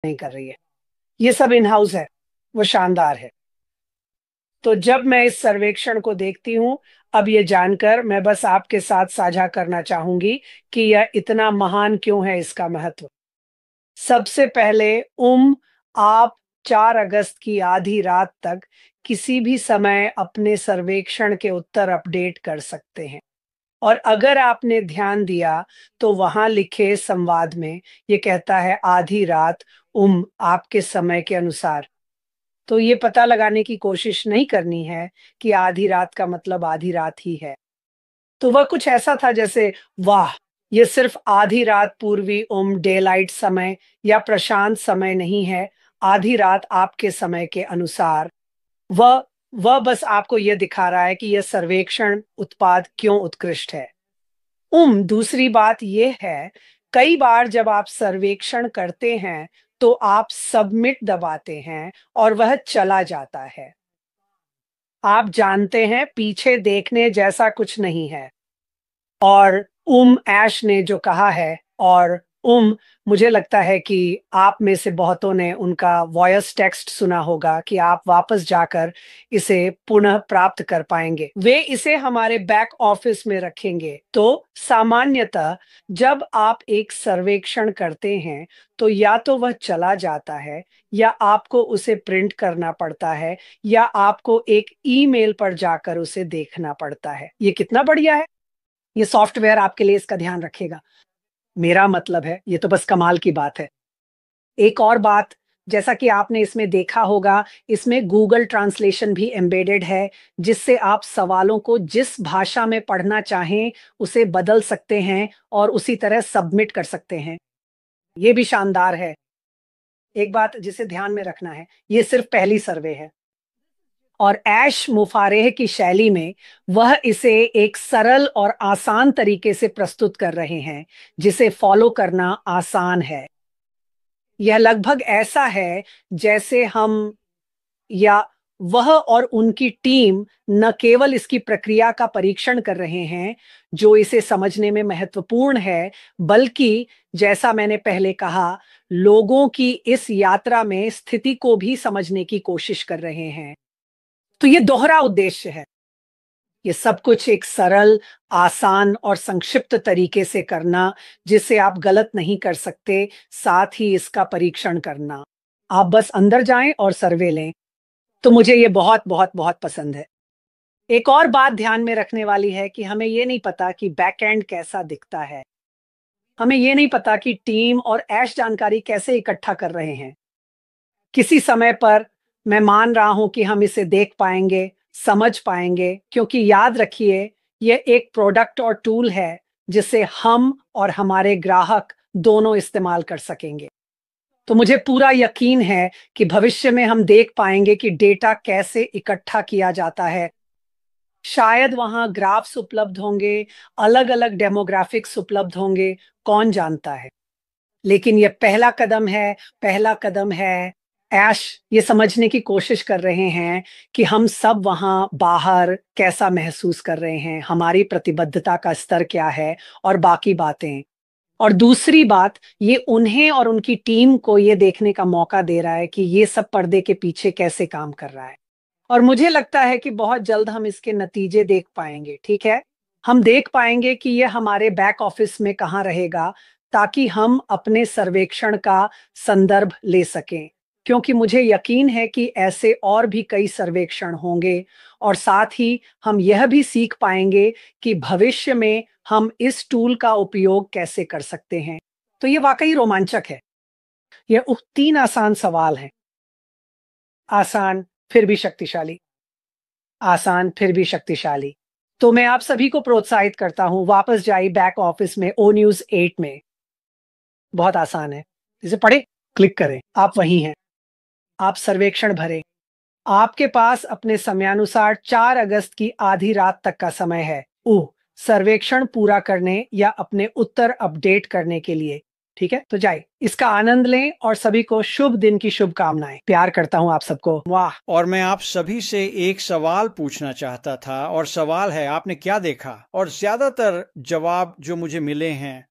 नहीं कर रही है। ये सब इन हाउस है, वो शानदार है। तो जब मैं इस सर्वेक्षण को देखती हूँ, अब ये जानकर मैं बस आपके साथ साझा करना चाहूंगी कि यह इतना महान क्यों है, इसका महत्व। सबसे पहले आप 4 अगस्त की आधी रात तक किसी भी समय अपने सर्वेक्षण के उत्तर अपडेट कर सकते हैं। और अगर आपने ध्यान दिया तो वहां लिखे संवाद में ये कहता है आधी रात आपके समय के अनुसार। तो ये पता लगाने की कोशिश नहीं करनी है कि आधी रात का मतलब आधी रात ही है। तो वह कुछ ऐसा था जैसे, वाह, ये सिर्फ आधी रात पूर्वी डे लाइट समय या प्रशांत समय नहीं है। आधी रात आपके समय के अनुसार। वह वह बस आपको यह दिखा रहा है कि यह सर्वेक्षण उत्पाद क्यों उत्कृष्ट है। दूसरी बात यह है, कई बार जब आप सर्वेक्षण करते हैं तो आप सबमिट दबाते हैं और वह चला जाता है। आप जानते हैं पीछे देखने जैसा कुछ नहीं है। और ऐश ने जो कहा है, और मुझे लगता है कि आप में से बहुतों ने उनका वॉइस टेक्स्ट सुना होगा कि आप वापस जाकर इसे पुनः प्राप्त कर पाएंगे। वे इसे हमारे बैक ऑफिस में रखेंगे। तो सामान्यतः जब आप एक सर्वेक्षण करते हैं तो या तो वह चला जाता है, या आपको उसे प्रिंट करना पड़ता है, या आपको एक ईमेल पर जाकर उसे देखना पड़ता है। ये कितना बढ़िया है। ये सॉफ्टवेयर आपके लिए इसका ध्यान रखेगा। मेरा मतलब है, ये तो बस कमाल की बात है। एक और बात, जैसा कि आपने इसमें देखा होगा, इसमें गूगल ट्रांसलेशन भी एम्बेडेड है, जिससे आप सवालों को जिस भाषा में पढ़ना चाहें उसे बदल सकते हैं और उसी तरह सबमिट कर सकते हैं। ये भी शानदार है। एक बात जिसे ध्यान में रखना है, ये सिर्फ पहली सर्वे है, और ऐश मुफारेह की शैली में वह इसे एक सरल और आसान तरीके से प्रस्तुत कर रहे हैं, जिसे फॉलो करना आसान है। यह लगभग ऐसा है जैसे हम या वह और उनकी टीम न केवल इसकी प्रक्रिया का परीक्षण कर रहे हैं जो इसे समझने में महत्वपूर्ण है, बल्कि जैसा मैंने पहले कहा, लोगों की इस यात्रा में स्थिति को भी समझने की कोशिश कर रहे हैं। तो ये दोहरा उद्देश्य है। ये सब कुछ एक सरल, आसान और संक्षिप्त तरीके से करना, जिसे आप गलत नहीं कर सकते, साथ ही इसका परीक्षण करना। आप बस अंदर जाएं और सर्वे लें। तो मुझे ये बहुत बहुत बहुत पसंद है। एक और बात ध्यान में रखने वाली है कि हमें ये नहीं पता कि बैकएंड कैसा दिखता है। हमें ये नहीं पता कि टीम और ऐश जानकारी कैसे इकट्ठा कर रहे हैं। किसी समय पर मैं मान रहा हूं कि हम इसे देख पाएंगे, समझ पाएंगे, क्योंकि याद रखिए, यह एक प्रोडक्ट और टूल है जिसे हम और हमारे ग्राहक दोनों इस्तेमाल कर सकेंगे। तो मुझे पूरा यकीन है कि भविष्य में हम देख पाएंगे कि डेटा कैसे इकट्ठा किया जाता है। शायद वहां ग्राफ्स उपलब्ध होंगे, अलग अलग डेमोग्राफिक्स उपलब्ध होंगे, कौन जानता है। लेकिन यह पहला कदम है, पहला कदम है। ऐश ये समझने की कोशिश कर रहे हैं कि हम सब वहां बाहर कैसा महसूस कर रहे हैं, हमारी प्रतिबद्धता का स्तर क्या है, और बाकी बातें। और दूसरी बात, ये उन्हें और उनकी टीम को ये देखने का मौका दे रहा है कि ये सब पर्दे के पीछे कैसे काम कर रहा है। और मुझे लगता है कि बहुत जल्द हम इसके नतीजे देख पाएंगे। ठीक है, हम देख पाएंगे कि ये हमारे बैक ऑफिस में कहाँ रहेगा, ताकि हम अपने सर्वेक्षण का संदर्भ ले सकें। क्योंकि मुझे यकीन है कि ऐसे और भी कई सर्वेक्षण होंगे, और साथ ही हम यह भी सीख पाएंगे कि भविष्य में हम इस टूल का उपयोग कैसे कर सकते हैं। तो ये वाकई रोमांचक है। ये 3 आसान सवाल हैं। आसान फिर भी शक्तिशाली, आसान फिर भी शक्तिशाली। तो मैं आप सभी को प्रोत्साहित करता हूं, वापस जाइए बैक ऑफिस में ओ न्यूज 8 में। बहुत आसान है, इसे पढ़े, क्लिक करें, आप वहीं हैं। आप सर्वेक्षण भरें। आपके पास अपने समयानुसार 4 अगस्त की आधी रात तक का समय है सर्वेक्षण पूरा करने या अपने उत्तर अपडेट करने के लिए। ठीक है, तो जाइए, इसका आनंद लें, और सभी को शुभ दिन की शुभकामनाएं। प्यार करता हूं आप सबको। वाह। और मैं आप सभी से एक सवाल पूछना चाहता था, और सवाल है, आपने क्या देखा? और ज्यादातर जवाब जो मुझे मिले हैं,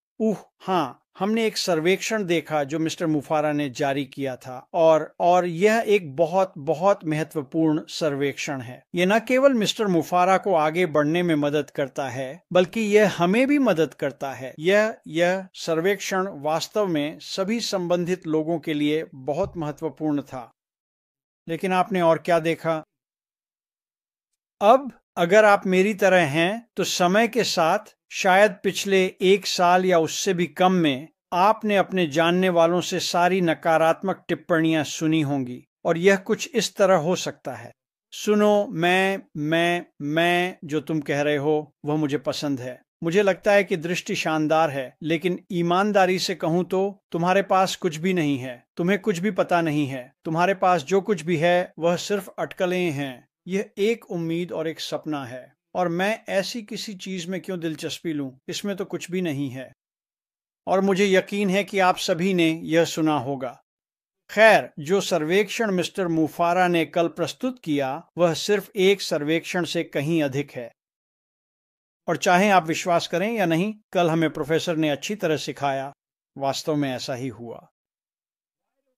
हाँ, हमने एक सर्वेक्षण देखा जो मिस्टर मुफारा ने जारी किया था और यह एक बहुत बहुत महत्वपूर्ण सर्वेक्षण है। यह न केवल मिस्टर मुफारा को आगे बढ़ने में मदद करता है बल्कि यह हमें भी मदद करता है। यह सर्वेक्षण वास्तव में सभी संबंधित लोगों के लिए बहुत महत्वपूर्ण था। लेकिन आपने और क्या देखा? अब अगर आप मेरी तरह हैं तो समय के साथ शायद पिछले 1 साल या उससे भी कम में आपने अपने जानने वालों से सारी नकारात्मक टिप्पणियां सुनी होंगी और यह कुछ इस तरह हो सकता है। सुनो, मैं जो तुम कह रहे हो वह मुझे पसंद है। मुझे लगता है कि दृष्टि शानदार है, लेकिन ईमानदारी से कहूं तो तुम्हारे पास कुछ भी नहीं है। तुम्हें कुछ भी पता नहीं है। तुम्हारे पास जो कुछ भी है वह सिर्फ अटकलें हैं। यह एक उम्मीद और एक सपना है और मैं ऐसी किसी चीज में क्यों दिलचस्पी लूं? इसमें तो कुछ भी नहीं है। और मुझे यकीन है कि आप सभी ने यह सुना होगा। खैर, जो सर्वेक्षण मिस्टर मुफारा ने कल प्रस्तुत किया वह सिर्फ एक सर्वेक्षण से कहीं अधिक है। और चाहे आप विश्वास करें या नहीं, कल हमें प्रोफेसर ने अच्छी तरह सिखाया, वास्तव में ऐसा ही हुआ।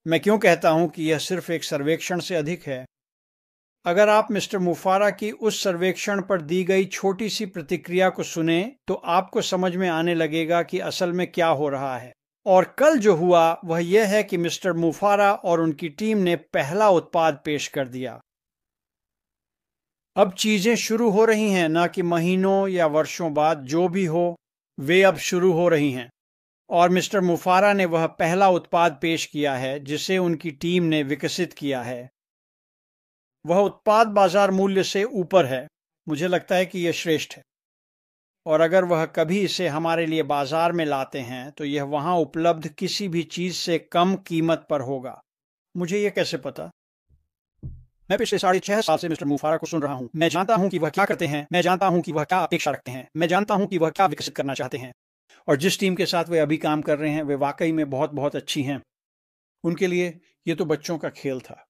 मैं क्यों कहता हूं कि यह सिर्फ एक सर्वेक्षण से अधिक है? अगर आप मिस्टर मुफारा की उस सर्वेक्षण पर दी गई छोटी सी प्रतिक्रिया को सुने तो आपको समझ में आने लगेगा कि असल में क्या हो रहा है। और कल जो हुआ वह यह है कि मिस्टर मुफारा और उनकी टीम ने पहला उत्पाद पेश कर दिया। अब चीजें शुरू हो रही हैं, ना कि महीनों या वर्षों बाद। जो भी हो, वे अब शुरू हो रही हैं। और मिस्टर मुफारा ने वह पहला उत्पाद पेश किया है जिसे उनकी टीम ने विकसित किया है। वह उत्पाद बाजार मूल्य से ऊपर है। मुझे लगता है कि यह श्रेष्ठ है और अगर वह कभी इसे हमारे लिए बाजार में लाते हैं तो यह वहां उपलब्ध किसी भी चीज से कम कीमत पर होगा। मुझे यह कैसे पता? मैं पिछले 6.5 साल से मिस्टर मुफारा को सुन रहा हूं। मैं जानता हूं कि वह क्या करते हैं। मैं जानता हूं कि वह क्या अपेक्षा रखते हैं। मैं जानता हूं कि वह क्या विकसित करना चाहते हैं। और जिस टीम के साथ वे अभी काम कर रहे हैं वे वाकई में बहुत बहुत अच्छी हैं। उनके लिए यह तो बच्चों का खेल था।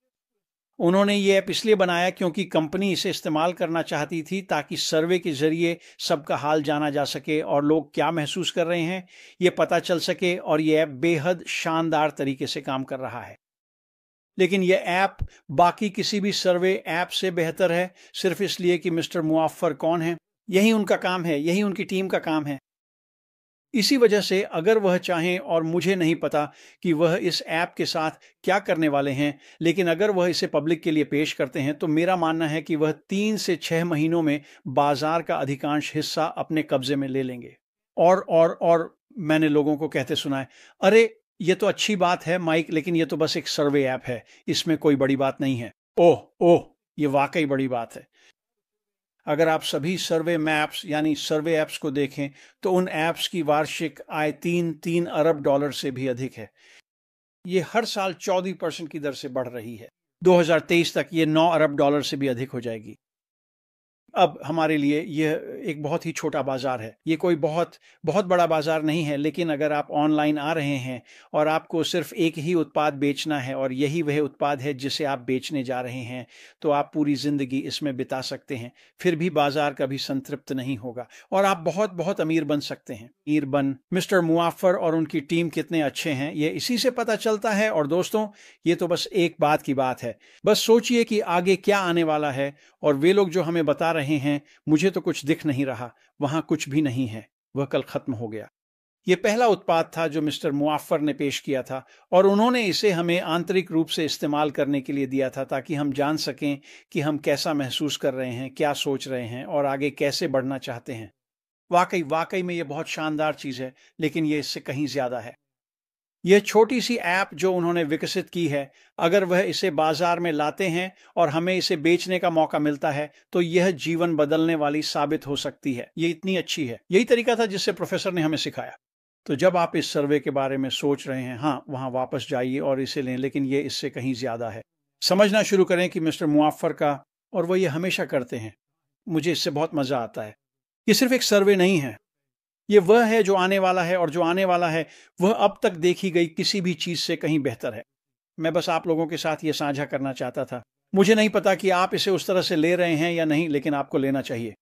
उन्होंने ये ऐप इसलिए बनाया क्योंकि कंपनी इसे इस्तेमाल करना चाहती थी ताकि सर्वे के जरिए सबका हाल जाना जा सके और लोग क्या महसूस कर रहे हैं ये पता चल सके। और ये ऐप बेहद शानदार तरीके से काम कर रहा है। लेकिन यह ऐप बाकी किसी भी सर्वे ऐप से बेहतर है सिर्फ इसलिए कि मिस्टर मुआफर कौन है। यही उनका काम है, यही उनकी टीम का काम है। इसी वजह से अगर वह चाहें, और मुझे नहीं पता कि वह इस ऐप के साथ क्या करने वाले हैं, लेकिन अगर वह इसे पब्लिक के लिए पेश करते हैं तो मेरा मानना है कि वह 3 से 6 महीनों में बाजार का अधिकांश हिस्सा अपने कब्जे में ले लेंगे। और मैंने लोगों को कहते सुना है, अरे ये तो अच्छी बात है माइक, लेकिन ये तो बस एक सर्वे ऐप है, इसमें कोई बड़ी बात नहीं है। ओह, ये वाकई बड़ी बात है। अगर आप सभी सर्वे मैप्स यानी सर्वे ऐप्स को देखें तो उन ऐप्स की वार्षिक आय 3 अरब डॉलर से भी अधिक है। ये हर साल 14% की दर से बढ़ रही है। 2023 तक ये 9 अरब डॉलर से भी अधिक हो जाएगी। अब हमारे लिए यह एक बहुत ही छोटा बाजार है। ये कोई बहुत बहुत बड़ा बाजार नहीं है, लेकिन अगर आप ऑनलाइन आ रहे हैं और आपको सिर्फ एक ही उत्पाद बेचना है और यही वह उत्पाद है जिसे आप बेचने जा रहे हैं, तो आप पूरी जिंदगी इसमें बिता सकते हैं, फिर भी बाजार कभी संतृप्त नहीं होगा और आप बहुत बहुत अमीर बन सकते हैं। अमीर बन मिस्टर मुआफर और उनकी टीम कितने अच्छे हैं ये इसी से पता चलता है। और दोस्तों, ये तो बस एक बात की बात है। बस सोचिए कि आगे क्या आने वाला है और वे लोग जो हमें बता रहे हैं, मुझे तो कुछ दिख नहीं रहा, वहां कुछ भी नहीं है, वह कल खत्म हो गया। यह पहला उत्पाद था जो मिस्टर मुआफर ने पेश किया था और उन्होंने इसे हमें आंतरिक रूप से इस्तेमाल करने के लिए दिया था ताकि हम जान सकें कि हम कैसा महसूस कर रहे हैं, क्या सोच रहे हैं और आगे कैसे बढ़ना चाहते हैं। वाकई में यह बहुत शानदार चीज है, लेकिन यह इससे कहीं ज्यादा है। यह छोटी सी ऐप जो उन्होंने विकसित की है, अगर वह इसे बाजार में लाते हैं और हमें इसे बेचने का मौका मिलता है तो यह जीवन बदलने वाली साबित हो सकती है। यह इतनी अच्छी है। यही तरीका था जिससे प्रोफेसर ने हमें सिखाया। तो जब आप इस सर्वे के बारे में सोच रहे हैं, हाँ, वहां वापस जाइए और इसे लें, लेकिन यह इससे कहीं ज्यादा है। समझना शुरू करें कि मिस्टर मुआफर का, और वह यह हमेशा करते हैं, मुझे इससे बहुत मजा आता है। यह सिर्फ एक सर्वे नहीं है, ये वह है जो आने वाला है और जो आने वाला है वह अब तक देखी गई किसी भी चीज से कहीं बेहतर है। मैं बस आप लोगों के साथ ये साझा करना चाहता था। मुझे नहीं पता कि आप इसे उस तरह से ले रहे हैं या नहीं, लेकिन आपको लेना चाहिए।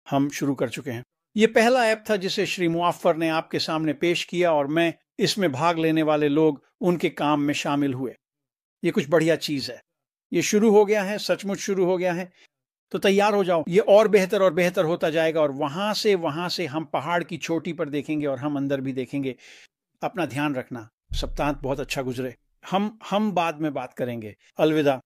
हम शुरू कर चुके हैं। ये पहला ऐप था जिसे श्री मुआफ्फर ने आपके सामने पेश किया और मैं इसमें भाग लेने वाले लोग उनके काम में शामिल हुए। ये कुछ बढ़िया चीज है। ये शुरू हो गया है, सचमुच शुरू हो गया है, तो तैयार हो जाओ। ये और बेहतर होता जाएगा और वहां से हम पहाड़ की चोटी पर देखेंगे और हम अंदर भी देखेंगे। अपना ध्यान रखना। सप्तांत बहुत अच्छा गुजरे। हम बाद में बात करेंगे। अलविदा।